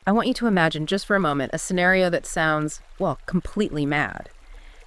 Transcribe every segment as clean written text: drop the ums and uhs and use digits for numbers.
I want you to imagine, just for a moment, a scenario that sounds, well, completely mad.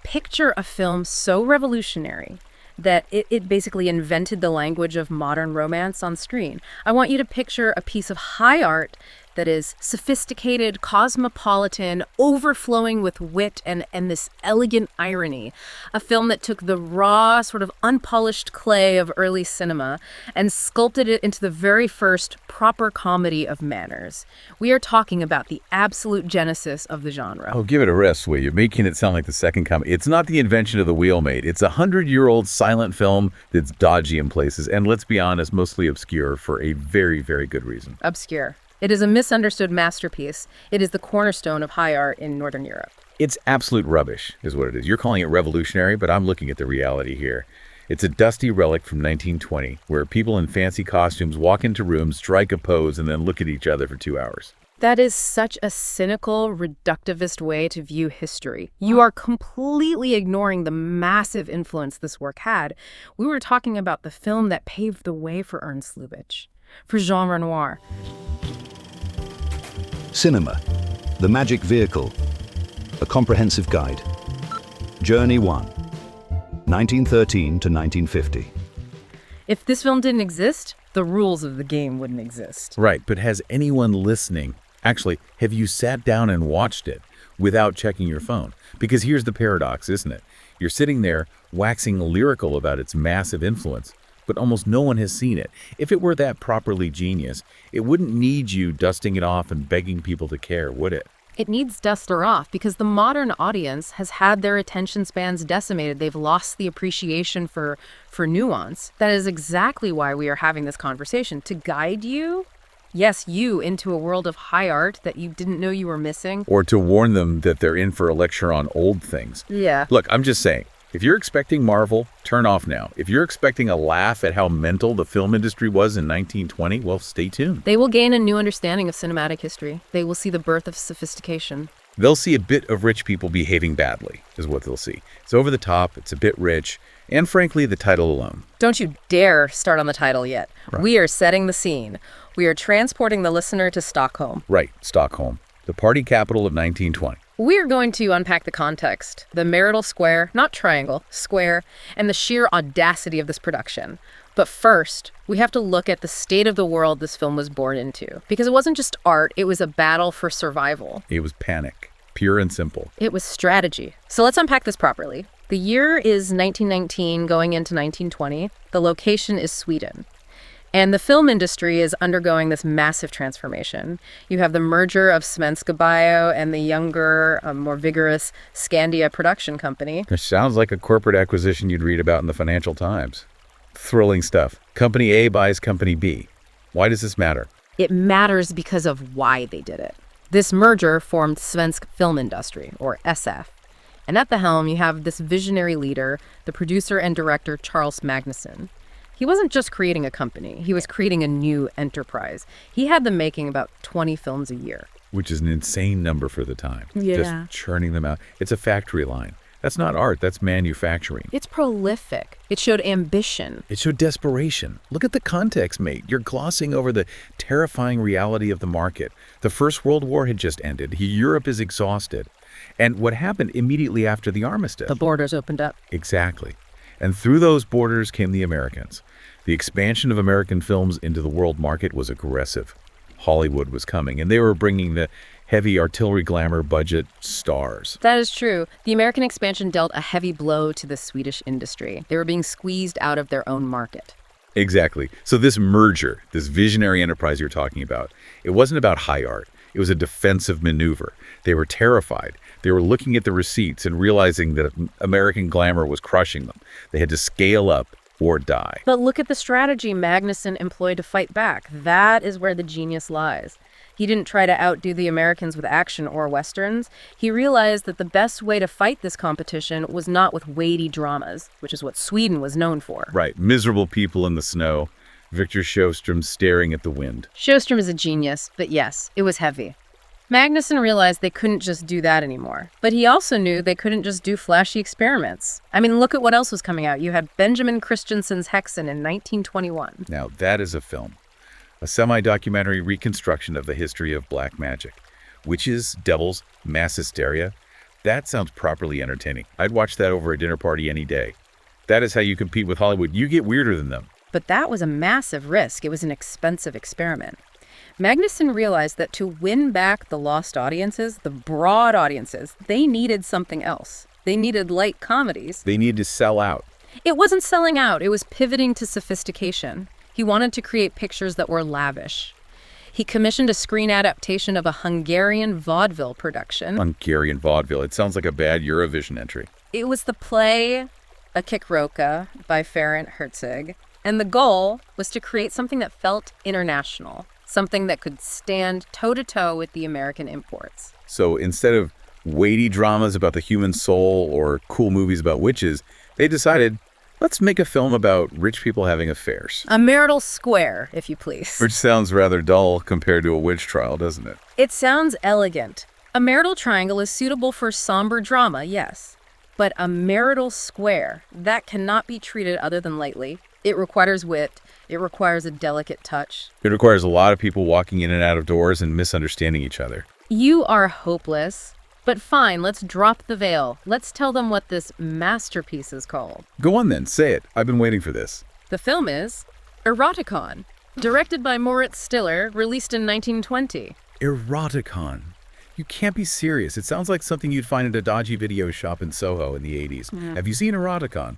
Picture a film so revolutionary that it basically invented the language of modern romance on screen. I want you to picture a piece of high art that is sophisticated, cosmopolitan, overflowing with wit and this elegant irony. A film that took the raw, sort of unpolished clay of early cinema and sculpted it into the very first proper comedy of manners. We are talking about the absolute genesis of the genre. Oh, give it a rest, will you? Making it sound like the second comedy. It's not the invention of the wheel, mate. It's a 100-year-old silent film that's dodgy in places, and let's be honest, mostly obscure for a very, very good reason. Obscure. It is a misunderstood masterpiece. It is the cornerstone of high art in Northern Europe. It's absolute rubbish, is what it is. You're calling it revolutionary, but I'm looking at the reality here. It's a dusty relic from 1920, where people in fancy costumes walk into rooms, strike a pose, and then look at each other for 2 hours. That is such a cynical, reductivist way to view history. You are completely ignoring the massive influence this work had. We were talking about the film that paved the way for Ernst Lubitsch, for Jean Renoir. Cinema, the magic vehicle, a comprehensive guide. Journey 1, 1913 to 1950. If this film didn't exist, the rules of the game wouldn't exist. Right, but has anyone listening, actually, have you sat down and watched it without checking your phone? Because here's the paradox, isn't it? You're sitting there waxing lyrical about its massive influence, but almost no one has seen it. If it were that properly genius, it wouldn't need you dusting it off and begging people to care, would it? It needs duster off because the modern audience has had their attention spans decimated. They've lost the appreciation for nuance. That is exactly why we are having this conversation, to guide you, yes, you, into a world of high art that you didn't know you were missing. Or to warn them that they're in for a lecture on old things. Yeah. Look, I'm just saying, if you're expecting Marvel, turn off now. If you're expecting a laugh at how mental the film industry was in 1920, well, stay tuned. They will gain a new understanding of cinematic history. They will see the birth of sophistication. They'll see a bit of rich people behaving badly, is what they'll see. It's over the top, it's a bit rich, and frankly, the title alone. Don't you dare start on the title yet. Right. We are setting the scene. We are transporting the listener to Stockholm. Right, Stockholm, the party capital of 1920. We are going to unpack the context, the marital square, not triangle, square, and the sheer audacity of this production. But first, we have to look at the state of the world this film was born into. Because it wasn't just art, it was a battle for survival. It was panic, pure and simple. It was strategy. So let's unpack this properly. The year is 1919 going into 1920. The location is Sweden. And the film industry is undergoing this massive transformation. You have the merger of Svenska Bio and the younger, more vigorous Scandia production company. It sounds like a corporate acquisition you'd read about in the Financial Times. Thrilling stuff. Company A buys Company B. Why does this matter? It matters because of why they did it. This merger formed Svensk Film Industry, or SF. And at the helm, you have this visionary leader, the producer and director Charles Magnusson. He wasn't just creating a company, he was creating a new enterprise. He had them making about 20 films a year. Which is an insane number for the time. Yeah. Just churning them out. It's a factory line. That's not art, that's manufacturing. It's prolific. It showed ambition. It showed desperation. Look at the context, mate. You're glossing over the terrifying reality of the market. The First World War had just ended. Europe is exhausted. And what happened immediately after the armistice? The borders opened up. Exactly. And through those borders came the Americans. The expansion of American films into the world market was aggressive. Hollywood was coming, and they were bringing the heavy artillery glamour budget stars. That is true. The American expansion dealt a heavy blow to the Swedish industry. They were being squeezed out of their own market. Exactly. So this merger, this visionary enterprise you're talking about, it wasn't about high art. It was a defensive maneuver. They were terrified. They were looking at the receipts and realizing that American glamour was crushing them. They had to scale up or die. But look at the strategy Magnusson employed to fight back. That is where the genius lies. He didn't try to outdo the Americans with action or westerns. He realized that the best way to fight this competition was not with weighty dramas, which is what Sweden was known for. Right. Miserable people in the snow. Victor Sjöström staring at the wind. Sjöström is a genius, but yes, it was heavy. Magnusson realized they couldn't just do that anymore. But he also knew they couldn't just do flashy experiments. I mean, look at what else was coming out. You had Benjamin Christensen's Häxan in 1921. Now, that is a film. a semi-documentary reconstruction of the history of black magic. Witches, devils, mass hysteria. That sounds properly entertaining. I'd watch that over a dinner party any day. That is how you compete with Hollywood. You get weirder than them. But that was a massive risk. It was an expensive experiment. Magnuson realized that to win back the lost audiences, the broad audiences, they needed something else. They needed light comedies. They need to sell out. It wasn't selling out. It was pivoting to sophistication. He wanted to create pictures that were lavish. He commissioned a screen adaptation of a Hungarian vaudeville production. Hungarian vaudeville. It sounds like a bad Eurovision entry. It was the play A Kikroka by Ferenc Herzog, and the goal was to create something that felt international, something that could stand toe-to-toe with the American imports. So instead of weighty dramas about the human soul or cool movies about witches, they decided, let's make a film about rich people having affairs. A marital square, if you please. Which sounds rather dull compared to a witch trial, doesn't it? It sounds elegant. A marital triangle is suitable for somber drama, yes. But a marital square, that cannot be treated other than lightly. It requires wit. It requires a delicate touch. It requires a lot of people walking in and out of doors and misunderstanding each other. You are hopeless. But fine, let's drop the veil. Let's tell them what this masterpiece is called. Go on then, say it. I've been waiting for this. The film is Eroticon, directed by Moritz Stiller, released in 1920. Eroticon. You can't be serious. It sounds like something you'd find at a dodgy video shop in Soho in the 80s. Have you seen Eroticon?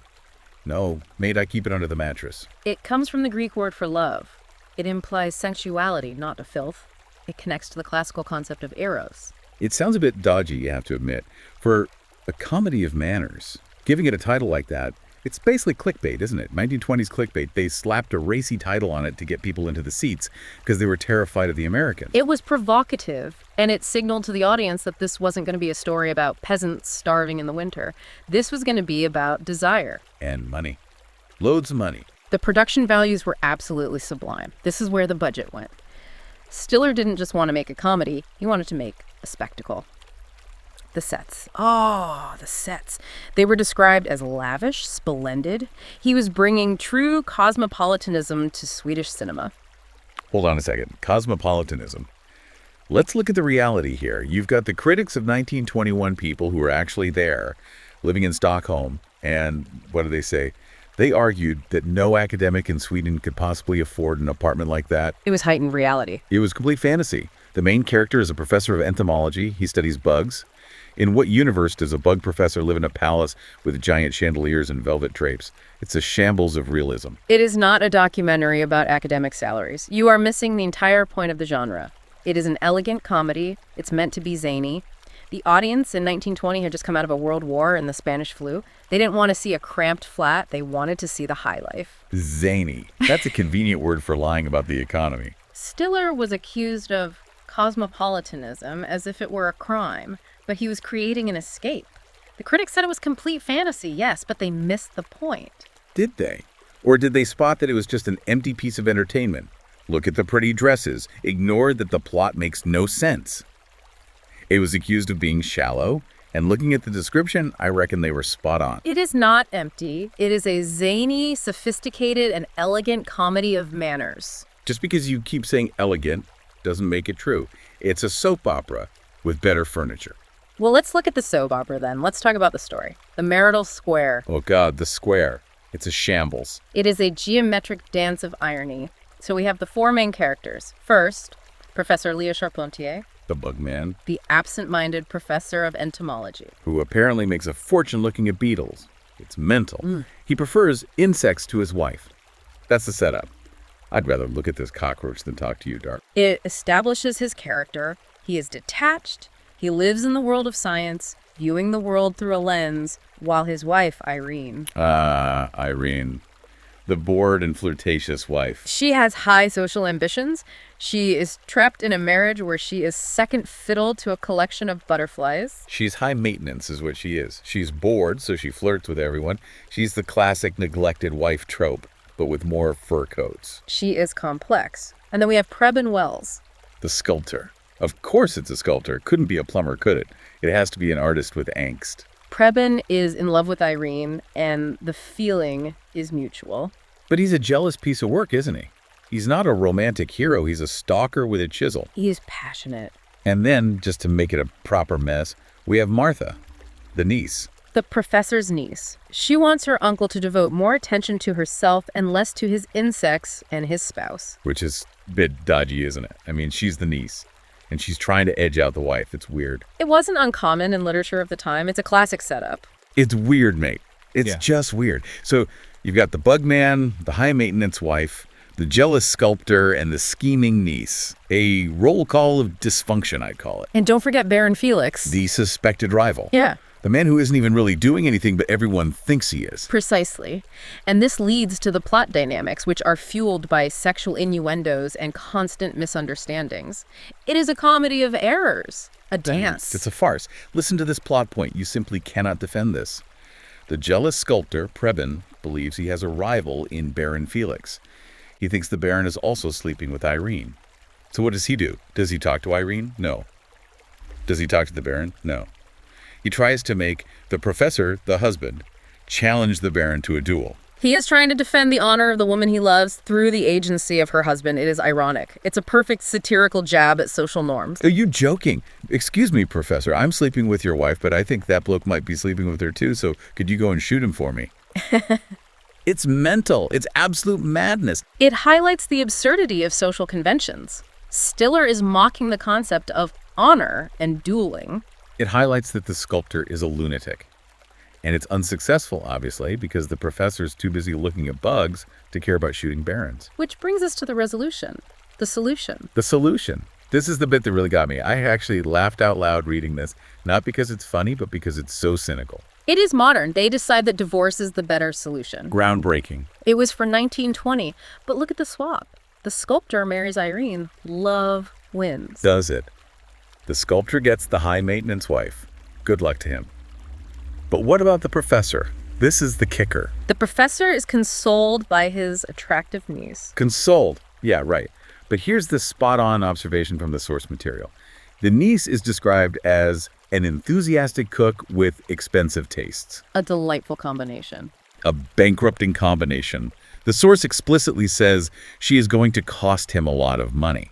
No. Mate, I keep it under the mattress. It comes from the Greek word for love. It implies sensuality, not a filth. It connects to the classical concept of eros. It sounds a bit dodgy, you have to admit. For a comedy of manners, giving it a title like that, it's basically clickbait, isn't it? 1920s clickbait. They slapped a racy title on it to get people into the seats because they were terrified of the Americans. It was provocative, and it signaled to the audience that this wasn't going to be a story about peasants starving in the winter. This was going to be about desire. And money. Loads of money. The production values were absolutely sublime. This is where the budget went. Stiller didn't just want to make a comedy, he wanted to make a spectacle. The sets. Oh, the sets. They were described as lavish, splendid. He was bringing true cosmopolitanism to Swedish cinema. Hold on a second. Cosmopolitanism. Let's look at the reality here. You've got the critics of 1921 people who were actually there, living in Stockholm, and what do they say? They argued that no academic in Sweden could possibly afford an apartment like that. It was heightened reality. It was complete fantasy. The main character is a professor of entomology. He studies bugs. In what universe does a bug professor live in a palace with giant chandeliers and velvet drapes? It's a shambles of realism. It is not a documentary about academic salaries. You are missing the entire point of the genre. It is an elegant comedy. It's meant to be zany. The audience in 1920 had just come out of a world war and the Spanish flu. They didn't want to see a cramped flat. They wanted to see the high life. Zany. That's a convenient word for lying about the economy. Stiller was accused of cosmopolitanism as if it were a crime, but he was creating an escape. The critics said it was complete fantasy, yes, but they missed the point. Did they? Or did they spot that it was just an empty piece of entertainment? Look at the pretty dresses. Ignore that the plot makes no sense. It was accused of being shallow, and looking at the description, I reckon they were spot on. It is not empty. It is a zany, sophisticated, and elegant comedy of manners. Just because you keep saying elegant doesn't make it true. It's a soap opera with better furniture. Well, let's look at the soap opera then. Let's talk about the story. The Marital Square. Oh God, the square. It's a shambles. It is a geometric dance of irony. So we have the four main characters. First, Professor Leo Charpentier, The Bugman, the absent-minded professor of entomology. who apparently makes a fortune looking at beetles. It's mental. He prefers insects to his wife. That's the setup. I'd rather look at this cockroach than talk to you, Dark. It establishes his character. He is detached. He lives in the world of science, viewing the world through a lens, while his wife, Irene. Irene. The bored and flirtatious wife. She has high social ambitions. She is trapped in a marriage where she is second fiddle to a collection of butterflies. She's high maintenance is what she is. She's bored, so she flirts with everyone. She's the classic neglected wife trope, but with more fur coats. She is complex. And then we have Preben Wells. The sculptor. Of course it's a sculptor. Couldn't be a plumber, could it? It has to be an artist with angst. Preben is in love with Irene, and the feeling is mutual. But he's a jealous piece of work, isn't he? He's not a romantic hero. He's a stalker with a chisel. He's passionate. And then, just to make it a proper mess, we have Martha, the niece. The professor's niece. She wants her uncle to devote more attention to herself and less to his insects and his spouse. Which is a bit dodgy, isn't it? I mean, she's the niece, and she's trying to edge out the wife. It's weird. It wasn't uncommon in literature of the time. It's a classic setup. It's weird, mate. It's just weird. So you've got the bug man, the high-maintenance wife, the jealous sculptor, and the scheming niece. A roll call of dysfunction, I'd call it. And don't forget Baron Felix. The suspected rival. Yeah. The man who isn't even really doing anything, but everyone thinks he is. Precisely. And this leads to the plot dynamics, which are fueled by sexual innuendos and constant misunderstandings. It is a comedy of errors, a dance. It's a farce. Listen to this plot point. You simply cannot defend this. The jealous sculptor, Preben, believes he has a rival in Baron Felix. He thinks the Baron is also sleeping with Irene. So what does he do? Does he talk to Irene? No. Does he talk to the Baron? No. He tries to make the professor, the husband, challenge the Baron to a duel. He is trying to defend the honor of the woman he loves through the agency of her husband. It is ironic. It's a perfect satirical jab at social norms. Are you joking? Excuse me, Professor. I'm sleeping with your wife, but I think that bloke might be sleeping with her too, so could you go and shoot him for me? It's mental. It's absolute madness. It highlights the absurdity of social conventions. Stiller is mocking the concept of honor and dueling. It highlights that the sculptor is a lunatic. And it's unsuccessful, obviously, because the professor's too busy looking at bugs to care about shooting barons. Which brings us to the resolution, the solution. The solution. This is the bit that really got me. I actually laughed out loud reading this, not because it's funny, but because it's so cynical. It is modern. They decide that divorce is the better solution. Groundbreaking. It was for 1920, but look at the swap. The sculptor marries Irene. Love wins. Does it? The sculptor gets the high-maintenance wife. Good luck to him. But what about the professor? This is the kicker. The professor is consoled by his attractive niece. Consoled. Yeah, right. But here's the spot-on observation from the source material. The niece is described as an enthusiastic cook with expensive tastes. A delightful combination. A bankrupting combination. The source explicitly says she is going to cost him a lot of money.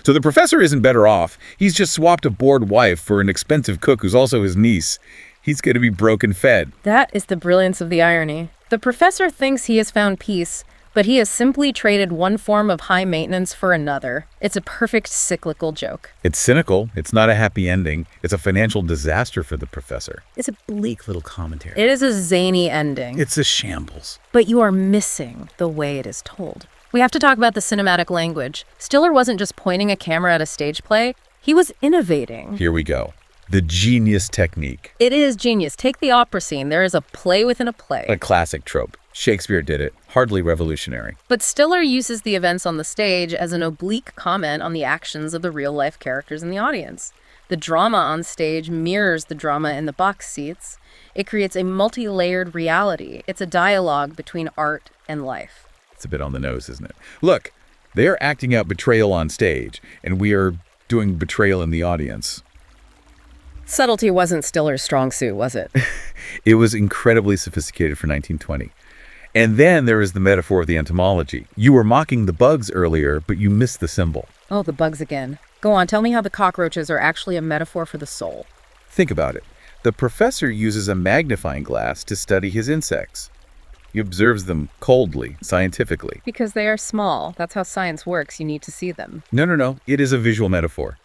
So the professor isn't better off. He's just swapped a bored wife for an expensive cook who's also his niece. He's going to be broken fed. That is the brilliance of the irony. The professor thinks he has found peace, but he has simply traded one form of high maintenance for another. It's a perfect cyclical joke. It's cynical. It's not a happy ending. It's a financial disaster for the professor. It's a bleak little commentary. It is a zany ending. It's a shambles. But you are missing the way it is told. We have to talk about the cinematic language. Stiller wasn't just pointing a camera at a stage play. He was innovating. Here we go. The genius technique. It is genius. Take the opera scene. There is a play within a play. A classic trope. Shakespeare did it. Hardly revolutionary. But Stiller uses the events on the stage as an oblique comment on the actions of the real-life characters in the audience. The drama on stage mirrors the drama in the box seats. It creates a multi-layered reality. It's a dialogue between art and life. It's a bit on the nose, isn't it? Look, they are acting out betrayal on stage, and we are doing betrayal in the audience. Subtlety wasn't Stiller's strong suit, was it? It was incredibly sophisticated for 1920. And then there is the metaphor of the entomology. You were mocking the bugs earlier, but you missed the symbol. Oh, the bugs again. Go on, tell me how the cockroaches are actually a metaphor for the soul. Think about it. The professor uses a magnifying glass to study his insects. He observes them coldly, scientifically. Because they are small. That's how science works. You need to see them. No. It is a visual metaphor.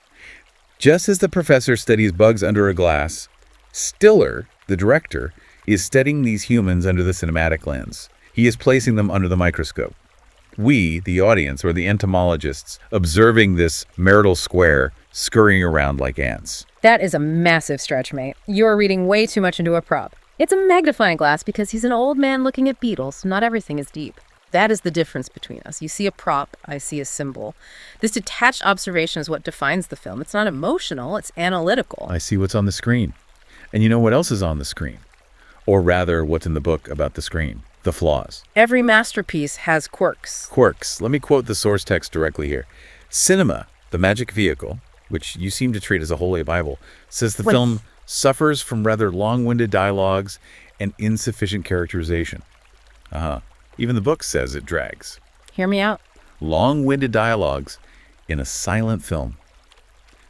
Just as the professor studies bugs under a glass, Stiller, the director, is studying these humans under the cinematic lens. He is placing them under the microscope. We, the audience, or the entomologists, observing this marital square scurrying around like ants. That is a massive stretch, mate. You're reading way too much into a prop. It's a magnifying glass because he's an old man looking at beetles. Not everything is deep. That is the difference between us. You see a prop, I see a symbol. This detached observation is what defines the film. It's not emotional, it's analytical. I see what's on the screen. And you know what else is on the screen? Or rather, what's in the book about the screen? The flaws. Every masterpiece has quirks. Quirks. Let me quote the source text directly here. Cinema, the magic vehicle, which you seem to treat as a holy Bible, says the film suffers from rather long-winded dialogues and insufficient characterization. Even the book says it drags. Hear me out. long-winded dialogues in a silent film.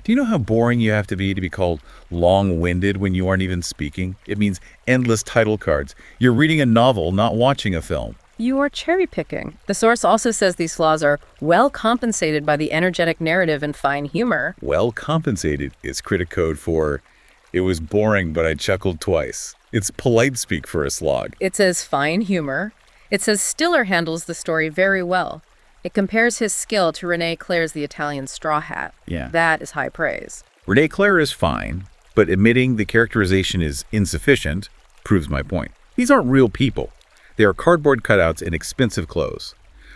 Do you know how boring you have to be called long-winded when you aren't even speaking? It means endless title cards. You're reading a novel, not watching a film. You are cherry-picking. The source also says these flaws are well compensated by the energetic narrative and fine humor. Well compensated is critic code for, it was boring, but I chuckled twice. It's polite speak for a slog. It says fine humor. It says Stiller handles the story very well. It compares his skill to René Clair's The Italian Straw Hat. Yeah. That is high praise. René Clair is fine, but admitting the characterization is insufficient proves my point. These aren't real people. They are cardboard cutouts in expensive clothes.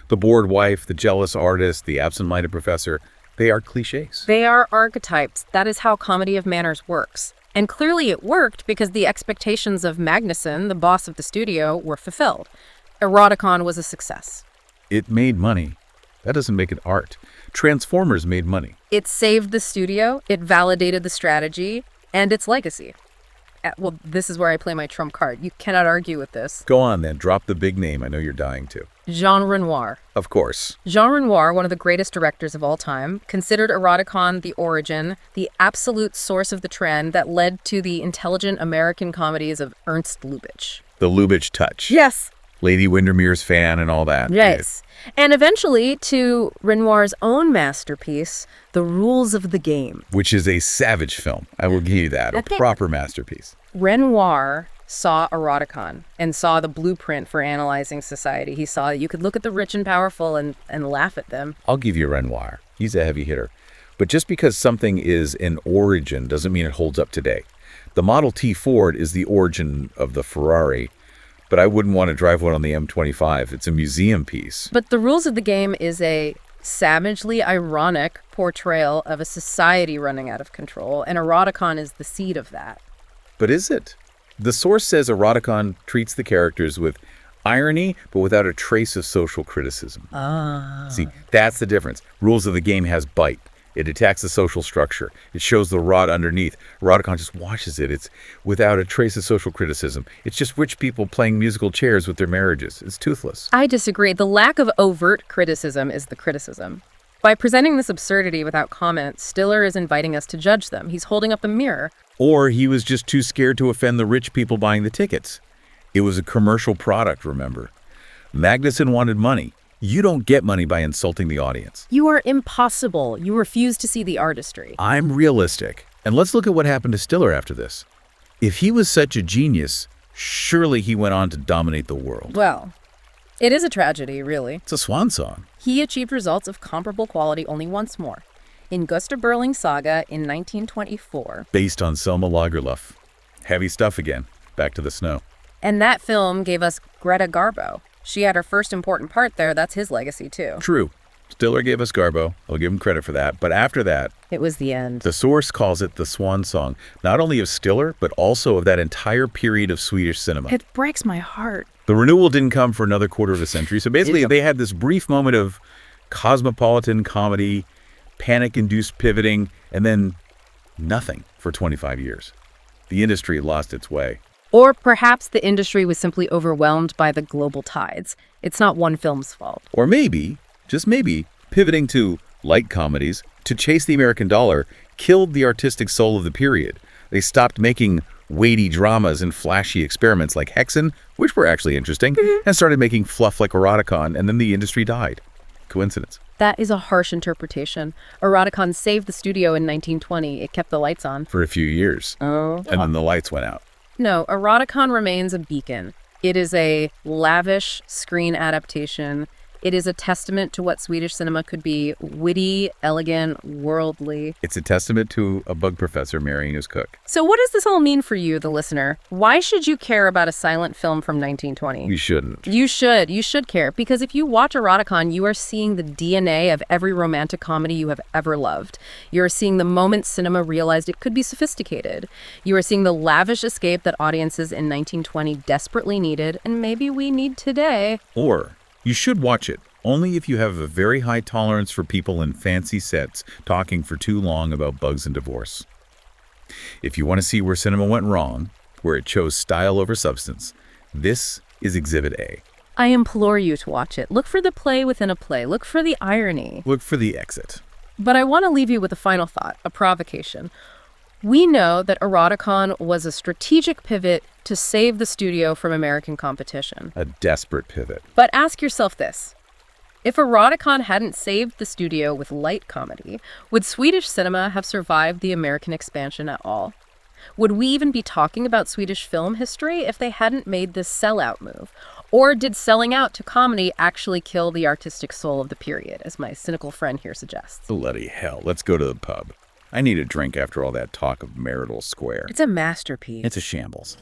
The bored wife, the jealous artist, the absent-minded professor, they are cliches. They are archetypes. That is how Comedy of Manners works. And clearly it worked because the expectations of Magnuson, the boss of the studio, were fulfilled. Eroticon was a success. It made money. That doesn't make it art. Transformers made money. It saved the studio, it validated the strategy, and its legacy. Well, this is where I play my trump card. You cannot argue with this. Go on then, drop the big name. I know you're dying to. Jean Renoir. Of course. Jean Renoir, one of the greatest directors of all time, considered Eroticon the origin, the absolute source of the trend that led to the intelligent American comedies of Ernst Lubitsch. The Lubitsch touch. Yes. Lady Windermere's fan and all that. Yes. And eventually to Renoir's own masterpiece, The Rules of the Game. Which is a savage film. I will give you that. A proper masterpiece. Renoir saw Eroticon and saw the blueprint for analyzing society. He saw that you could look at the rich and powerful and laugh at them. I'll give you Renoir. He's a heavy hitter. But just because something is an origin doesn't mean it holds up today. The Model T Ford is the origin of the Ferrari, but I wouldn't want to drive one on the M25. It's a museum piece. But The Rules of the Game is a savagely ironic portrayal of a society running out of control, and Eroticon is the seed of that. But is it? The source says Eroticon treats the characters with irony, but without a trace of social criticism. See, that's the difference. Rules of the Game has bite. It attacks the social structure. It shows the rot underneath. Eroticon just washes it. It's without a trace of social criticism. It's just rich people playing musical chairs with their marriages. It's toothless. I disagree. The lack of overt criticism is the criticism. By presenting this absurdity without comment, Stiller is inviting us to judge them. He's holding up a mirror. Or he was just too scared to offend the rich people buying the tickets. It was a commercial product, remember? Magnuson wanted money. You don't get money by insulting the audience. You are impossible. You refuse to see the artistry. I'm realistic. And let's look at what happened to Stiller after this. If he was such a genius, surely he went on to dominate the world. Well, it is a tragedy, really. It's a swan song. He achieved results of comparable quality only once more. In Gustav Berling's Saga in 1924. Based on Selma Lagerlöf. Heavy stuff again. Back to the snow. And that film gave us Greta Garbo. She had her first important part there. That's his legacy, too. True. Stiller gave us Garbo. I'll give him credit for that. But after that, it was the end. The source calls it the swan song, not only of Stiller, but also of that entire period of Swedish cinema. It breaks my heart. The renewal didn't come for another quarter of a century. So basically, they had this brief moment of cosmopolitan comedy, panic-induced pivoting, and then nothing for 25 years. The industry lost its way. Or perhaps the industry was simply overwhelmed by the global tides. It's not one film's fault. Or maybe, just maybe, pivoting to light comedies to chase the American dollar killed the artistic soul of the period. They stopped making weighty dramas and flashy experiments like Hexen, which were actually interesting, and started making fluff like Eroticon, and then the industry died. Coincidence. That is a harsh interpretation. Eroticon saved the studio in 1920. It kept the lights on. For a few years. Oh. And then the lights went out. No, Eroticon remains a beacon. It is a lavish screen adaptation. It is a testament to what Swedish cinema could be: witty, elegant, worldly. It's a testament to a bug professor marrying his cook. So what does this all mean for you, the listener? Why should you care about a silent film from 1920? You shouldn't. You should. You should care. Because if you watch Eroticon, you are seeing the DNA of every romantic comedy you have ever loved. You are seeing the moment cinema realized it could be sophisticated. You are seeing the lavish escape that audiences in 1920 desperately needed, and maybe we need today. Or you should watch it, only if you have a very high tolerance for people in fancy sets talking for too long about bugs and divorce. If you want to see where cinema went wrong, where it chose style over substance, this is Exhibit A. I implore you to watch it. Look for the play within a play. Look for the irony. Look for the exit. But I want to leave you with a final thought, a provocation. We know that Eroticon was a strategic pivot to save the studio from American competition. A desperate pivot. But ask yourself this. If Eroticon hadn't saved the studio with light comedy, would Swedish cinema have survived the American expansion at all? Would we even be talking about Swedish film history if they hadn't made this sellout move? Or did selling out to comedy actually kill the artistic soul of the period, as my cynical friend here suggests? Bloody hell, let's go to the pub. I need a drink after all that talk of Marital Square. It's a masterpiece. It's a shambles.